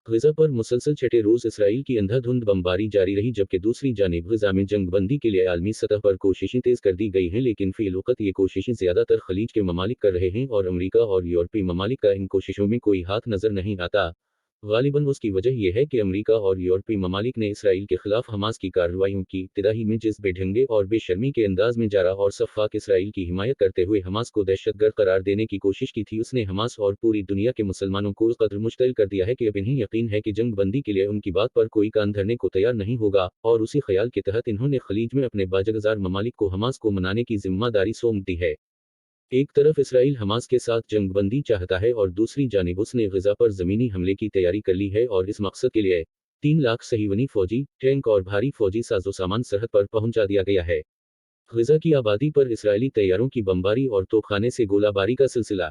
Gaza पर मुसलसल छठे रोज़ इसराइल की अंधाधुंध बमबारी जारी रही, जबकि दूसरी जानिब ग़ज़ा में जंगबंदी के लिए आलमी सतह पर कोशिशें तेज़ कर दी गई हैं, लेकिन फ़िलवक़्त ये कोशिशें ज़्यादातर ख़लीज के ममालिक कर रहे हैं और अमरीका और यूरोपीय ममालिक का इन कोशिशों में कोई हाथ नज़र नहीं आता। ग़ालिबन उसकी वजह यह है कि अमरीका और यूरोपीय ममालिक ने इसराइल के ख़िलाफ़ हमास की कार्रवाइयों की इब्तिदाई में जिस बेढंगे और बेशर्मी के अंदाज़ में जारा और शफ़ाफ़ इसराइल की हिमायत करते हुए हमास को दहशतगर्द करार देने की कोशिश की थी, उसने हमास और पूरी दुनिया के मुसलमानों को इस कदर मुश्तिल कर दिया है कि अब इन्हें यकीन है कि जंग बंदी के लिए उनकी बात पर कोई कान धरने को तैयार नहीं होगा, और उसी ख़याल के तहत इन्होंने ख़लीज में अपने बाज़गज़ार ममालिक को हमास को मनाने की ज़िम्मेदारी सौंप दी है। एक तरफ इसराइल हमास के साथ जंगबंदी चाहता है और दूसरी जानिब उसने ग़ज़ा पर ज़मीनी हमले की तैयारी कर ली है, और इस मकसद के लिए 3 लाख सहीवनी फ़ौजी, टैंक और भारी फ़ौजी साज़ो-सामान सरहद पर पहुंचा दिया गया है। ग़ज़ा की आबादी पर इसराइली तैयारों की बमबारी और तोपखाने से गोलाबारी का सिलसिला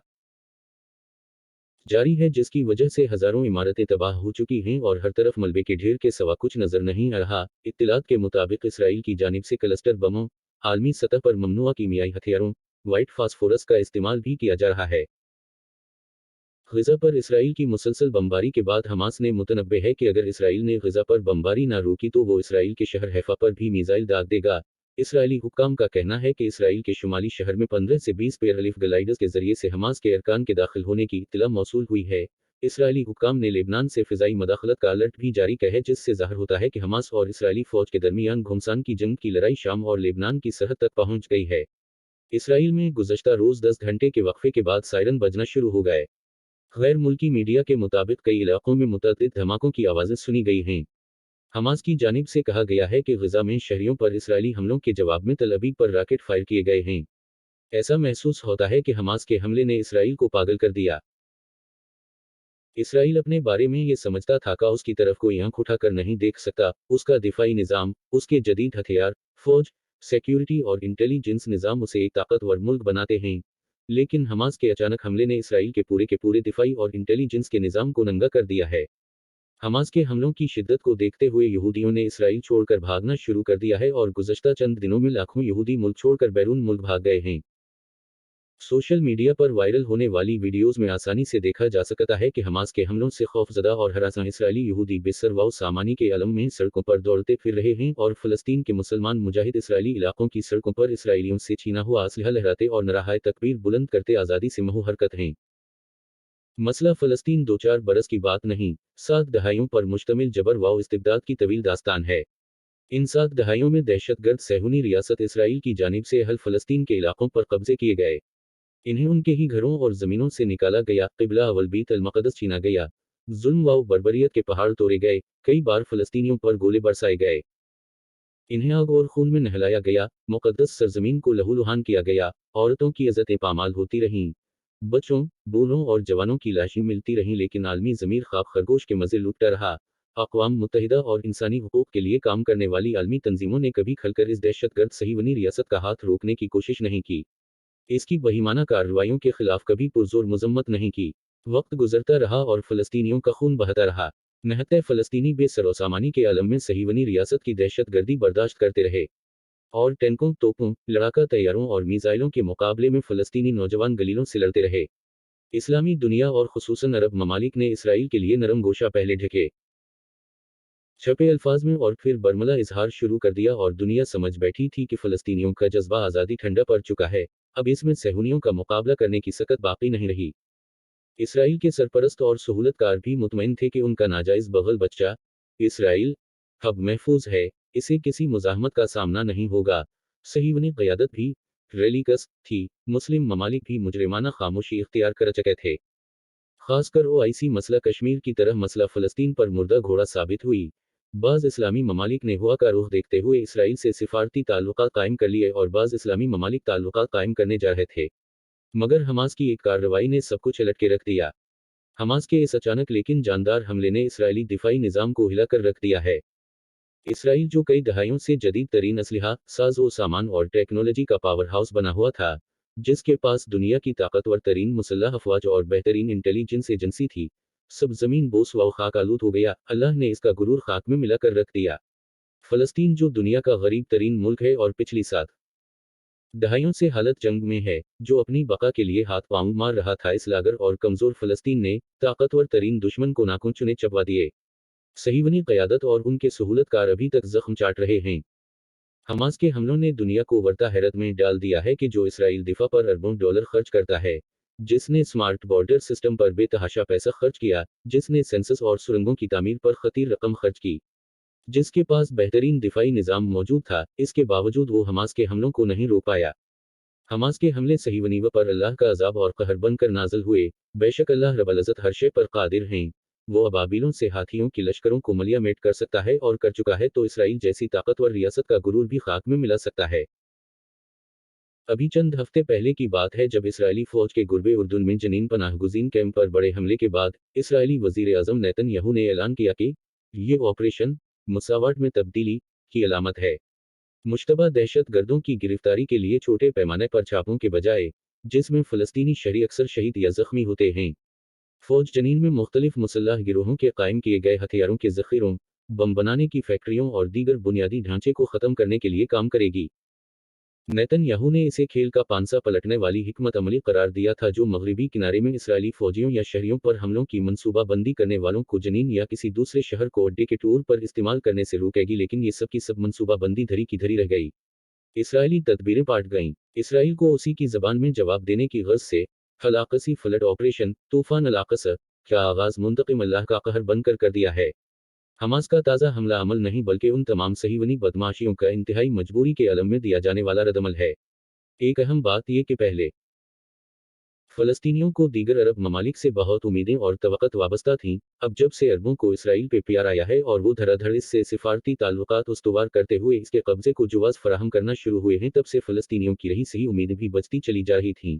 जारी है, जिसकी वजह से हज़ारों इमारतें तबाह हो चुकी हैं और हर तरफ मलबे के ढेर के सिवा कुछ नज़र नहीं आ रहा। इत्तलात के मुताबिक इसराइल की जानिब से क्लस्टर बमों, आलमी सतह पर ममनुआ कीमियाई हथियारों, व्हाइट फास्फोरस का इस्तेमाल भी किया जा रहा है। ग़ज़ा पर इसराइल की मुसलसल बमबारी के बाद हमास ने मुतनब्बे है कि अगर इसराइल ने ग़ज़ा पर बमबारी ना रोकी तो वो इसराइल के शहर हैफा पर भी मिसाइल दाग देगा। इसराइली हुक्काम का कहना है कि इसराइल के शुमाली शहर में 15 से 20 पेयरलिफ्ट ग्लाइडर्स के जरिए से हमास के अरकान के दाखिल होने की इत्तला मौसूल हुई है। इसराइली हुक्काम ने लेबनान से फ़िज़ाई मदाखलत का अलर्ट भी जारी किया है, जिससे ज़ाहिर होता है कि हमास और इसराइली फ़ौज के दरमियान घमासान की जंग की लड़ाई शाम और लेबनान की सरहद तक पहुंच गई है। इसराइल में गुज़श्ता रोज़ 10 घंटे के वक्फे के बाद सायरन बजना शुरू हो गए। गैर मुल्की मीडिया के मुताबिक कई इलाकों में मुतअद्दिद धमाकों की आवाज़ें सुनी गई हैं। हमास की जानिब से कहा गया है कि ग़ज़ा में शहरियों पर इसराइली हमलों के जवाब में तल अबीब पर रॉकेट फायर किए गए हैं। ऐसा महसूस होता है कि हमास के हमले ने इसराइल को पागल कर दिया। इसराइल अपने बारे में ये समझता था कि उसकी तरफ कोई आंख उठाकर नहीं देख सकता। उसका दिफाई निज़ाम, उसके जदीद हथियार, फ़ौज, सिक्योरिटी और इंटेलिजेंस निज़ाम उसे एक ताकतवर मुल्क बनाते हैं। लेकिन हमास के अचानक हमले ने इसराइल के पूरे दिफाई और इंटेलिजेंस के निज़ाम को नंगा कर दिया है। हमास के हमलों की शिद्दत को देखते हुए यहूदियों ने इसराइल छोड़कर भागना शुरू कर दिया है और गुज़श्ता चंद दिनों में लाखों यहूदी मुल्क छोड़कर बैरून मुल्क भाग गए हैं। सोशल मीडिया पर वायरल होने वाली वीडियोज़ में आसानी से देखा जा सकता है कि हमास के हमलों से खौफज़दा और हरासा इसराइली यहूदी बेसरवाव सामानी के आलम में सड़कों पर दौड़ते फिर रहे हैं, और फ़लस्तीन के मुसलमान मुजाहिद इसराइली इलाकों की सड़कों पर इसराइलियों से छीना हुआ असलहा लहराते और नाराए तकबीर बुलंद करते आज़ादी से महू हरकत हैं। मसला फ़लस्तीन 2-4 बरस की बात नहीं, 7 दहाइयों पर मुश्तमिल जबर व इस्तिबदाद की तवील दास्तान है। इन 7 दहाइयों में दहशतगर्द सहूनी रियासत इसराइल की जानिब से अहल फ़लस्तीन के इलाकों पर कब्ज़े किए गए। इन्हें उनके ही घरों और ज़मीनों से निकाला गया, क़िबला अवल बीत अल मक़दस छीना गया, ज़ुल्म व बर्बरियत के पहाड़ तोड़े गए, कई बार फ़लस्तीनियों पर गोले बरसाए गए। इन्हें आग और खून में नहलाया गया, मुक़द्दस सरज़मीन को लहूलुहान किया गया, औरतों की इज़्ज़तें पामाल होती रहीं। बच्चों, बूढ़ों और जवानों की लाशें मिलती रहीं, लेकिन आलमी ज़मीर ख़ाक खरगोश के मज़े लूटता रहा। अक़वाम मुत्तहिदा और इंसानी हुकूक़ के लिए काम करने वाली आलमी तंज़ीमों ने कभी खलकर इस दहशतगर्द सहीवनी रियासत का हाथ रोकने की कोशिश नहीं की। इसकी बहिमाना कार्रवाइयों के खिलाफ कभी पुरज़ोर मज़म्मत नहीं की। वक्त गुजरता रहा और फ़लस्तीनियों का खून बहता रहा। निहत्ते फ़लस्तीनी बेसरोसामानी के आलम में सहीवनी रियासत की दहशतगर्दी बर्दाश्त करते रहे, और टैंकों, तोपों, लड़ाका तैयारों और मिसाइलों के मुकाबले में फ़लस्तीनी नौजवान गलीलों से लड़ते रहे। इस्लामी दुनिया और ख़ुसूसन अरब ममालिक ने इसराइल के लिए नरम गोशा पहले ढके छपे अल्फाज में और फिर बरमला इजहार शुरू कर दिया, और दुनिया समझ बैठी थी कि फ़लस्तीनियों का जज्बा आज़ादी ठंडा पड़ चुका है। अब इसमें सहूनियों का मुकाबला करने की सकत बाकी नहीं रही। इसराइल के सरपरस्त और सहूलतकार भी मुतमईन थे कि उनका नाजायज़ बग़ल बच्चा, इसराइल, अब महफूज है, इसे किसी मुज़ाहमत का सामना नहीं होगा। सहीवनी क़यादत भी रेलिकस थी, मुस्लिम ममालिक भी मुजरिमाना खामोशी इख्तियार कर चुके थे। खासकर ओआईसी मसला कश्मीर की तरह मसला फ़लस्तीन पर मुर्दा घोड़ा साबित हुई। बाज़ इस्लामी ममालिक ने हुआ का रुख देखते हुए इसराइल से सिफारती ताल्लुकात कायम कर लिए, और बाज़ इस्लामी ममालिक ताल्लुकात कायम करने जा रहे थे। मगर हमास की एक कार्रवाई ने सब कुछ उलट के रख दिया। हमास के इस अचानक लेकिन जानदार हमले ने इसराइली दिफाई निज़ाम को हिला कर रख दिया है। इसराइल, जो कई दहाइयों से जदीद तरीन असलहा, साज़ो सामान और टेक्नोलॉजी का पावर हाउस बना हुआ था, जिसके पास दुनिया की ताकतवर तरीन मुसल्लह अफ़वाज और बेहतरीन इंटेलिजेंस एजेंसी थी, सब ज़मीन बोस व खाक आलूद हो गया। अल्लाह ने इसका गुरूर खाक में मिला कर रख दिया। फ़लस्तीन, जो दुनिया का गरीब तरीन मुल्क है और पिछली 7 दहाइयों से हालत जंग में है, जो अपनी बका के लिए हाथ पांव मार रहा था। इस लागर और कमजोर फलस्तीन ने ताकतवर तरीन दुश्मन को नाखून चुने चबा दिए। सहीवनी क़यादत और उनके सहूलतकार अभी तक जख्म चाट रहे हैं। हमास के हमलों ने दुनिया को वर्ता हैरत में डाल दिया है कि जो इसराइल दिफा पर अरबों डॉलर खर्च करता है, जिसने स्मार्ट बॉर्डर सिस्टम पर बेतहाशा पैसा खर्च किया, जिसने सेंसस और सुरंगों की तामीर पर खतीर रकम खर्च की, जिसके पास बेहतरीन दिफाई निज़ाम मौजूद था, इसके बावजूद वो हमास के हमलों को नहीं रोक पाया। हमास के हमले सहीवनी पर अल्लाह का अजाब और कहर बनकर नाज़िल हुए। बेशक अल्लाह रब्बुल इज़्ज़त हर शे पर कादिर हैं। वो अबाबिलों से हाथियों की लश्करों को मलिया मेट कर सकता है और कर चुका है, तो इसराइल जैसी ताकतवर रियासत का गुरूर भी खाक में मिला सकता है। अभी चंद हफ्ते पहले की बात है जब इसराइली फौज के गुर्बे उर्दुन में जनीन पनाहगुज़ीन कैंप पर बड़े हमले के बाद इसराइली वजीर आज़म नेतन्याहू ने ऐलान किया कि ये ऑपरेशन मुसावाट में तब्दीली की अलामत है। मुश्तबा दहशत गर्दों की गिरफ्तारी के लिए छोटे पैमाने पर छापों के बजाय, जिसमें फ़लस्तीनी शहरी अक्सर शहीद या ज़ख्मी होते हैं, फौज जनीन में मुख्तलिफ मुसल्लह गिरोहों के कायम किए गए हथियारों के ज़ख़ीरों, बम बनाने की फैक्ट्रियों और दीगर बुनियादी ढांचे को ख़त्म करने के लिए काम करेगी। नेतन्याहू ने इसे खेल का पांसा पलटने वाली हिकमत अमली करार दिया था, जो मगरिबी किनारे में इसराइली फौजियों या शहरियों पर हमलों की मनसूबा बंदी करने वालों को जनीन या किसी दूसरे शहर को अड्डे के टूर पर इस्तेमाल करने से रोकेगी। लेकिन ये सब की सब मनसूबा बंदी धरी की धरी रह गई। इसराइली तदबीरें पाट गईं। इसराइल को उसी की जबान में जवाब देने की गर्ज से हलाकसी फ्लड ऑपरेशन तूफान अल-अक़सा का आगाज मुंतकिम अल्लाह का कहर बनकर कर दिया है। हमास का ताज़ा हमला अमल नहीं बल्कि उन तमाम सहीवनी बदमाशियों का इंतहाई मजबूरी के आलम में दिया जाने वाला रद्दमल है। एक अहम बात यह कि पहले फ़लस्तीनियों को दीगर अरब ममालिक से बहुत उम्मीदें और तवक्कुत वाबस्ता थीं। अब जब से अरबों को इसराइल पे प्यार आया है और वो धड़ाधड़ इससे सिफारती ताल्लुकात उस्तवार करते हुए इसके कब्जे को जवाज़ फराहम करना शुरू हुए हैं, तब से फ़लस्तीनियों की रही सही उम्मीदें भी बचती चली जा रही थीं।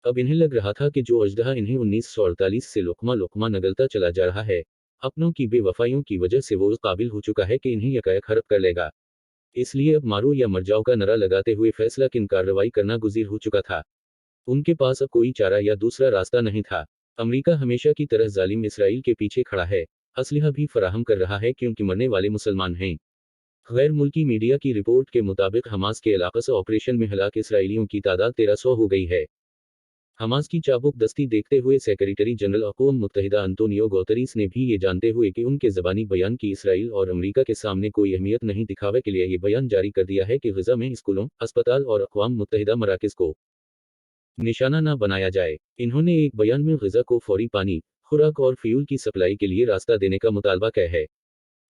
अब इन्हें लग रहा था कि जो अजदहा इन्हें 1948 से लुक़मा लुक़मा नगलता चला जा रहा है, अपनों की बेवफाइयों की वजह से वो इस काबिल हो चुका है कि इन्हें यकायक हड़प कर लेगा। इसलिए अब मारो या मर जाओ का नारा लगाते हुए फैसला किन कार्रवाई करना गुज़ीर हो चुका था। उनके पास अब कोई चारा या दूसरा रास्ता नहीं था। अमेरिका हमेशा की तरह जालिम इसराइल के पीछे खड़ा है, असलहा भी फराहम कर रहा है क्योंकि मरने वाले मुसलमान हैं। गैर मुल्की मीडिया की रिपोर्ट के मुताबिक हमास के अल-अक़सा ऑपरेशन में हलाक इसराइलियों की तादाद 1300 हो गई है। हमास की चाबुक दस्ती देखते हुए सेक्रेटरी जनरल अक़वाम मुत्तहिदा अंतोनियो गुतेरेस ने भी ये जानते हुए कि उनके ज़बानी बयान की इसराइल और अमेरिका के सामने कोई अहमियत नहीं दिखावे के लिए ये बयान जारी कर दिया है कि गज़ा में स्कूलों, अस्पताल और अक़वाम मुत्तहिदा मराकज़ को निशाना न बनाया जाए। इन्होंने एक बयान में गज़ा को फौरी पानी, खुराक और फ्यूल की सप्लाई के लिए रास्ता देने का मुतालबा किया है।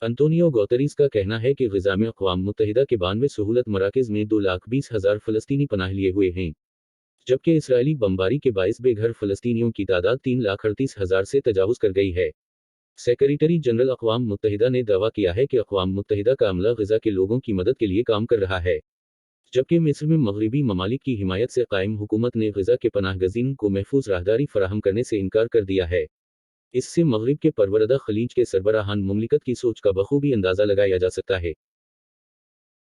अंतोनियो गुतेरेस का कहना है कि गज़ा में अक़वाम मुत्तहिदा के 92 सहूलत मराकज़ में 2,20,000 फ़लस्तीनी पनाह लिए हुए हैं, जबकि इसराइली बमबारी के बाइस बेघर फ़लस्तीनियों की तादाद 3,38,000 से तजावुज़ कर गई है। सेक्रेटरी जनरल अक़वाम मुत्तहिदा ने दावा किया है कि अक़वाम मुत्तहिदा का अमला गज़ा के लोगों की मदद के लिए काम कर रहा है, जबकि मिस्र में मगरिबी ममालिक की हिमायत से कायम हुकूमत ने गज़ा के पनाहगज़ीन को महफूज राहदारी फराहम करने से इनकार कर दिया है। इससे मगरिब के परवरदा खलीज के सरबराहान मुमलिकत की सोच का बखूबी अंदाज़ा लगाया जा सकता है।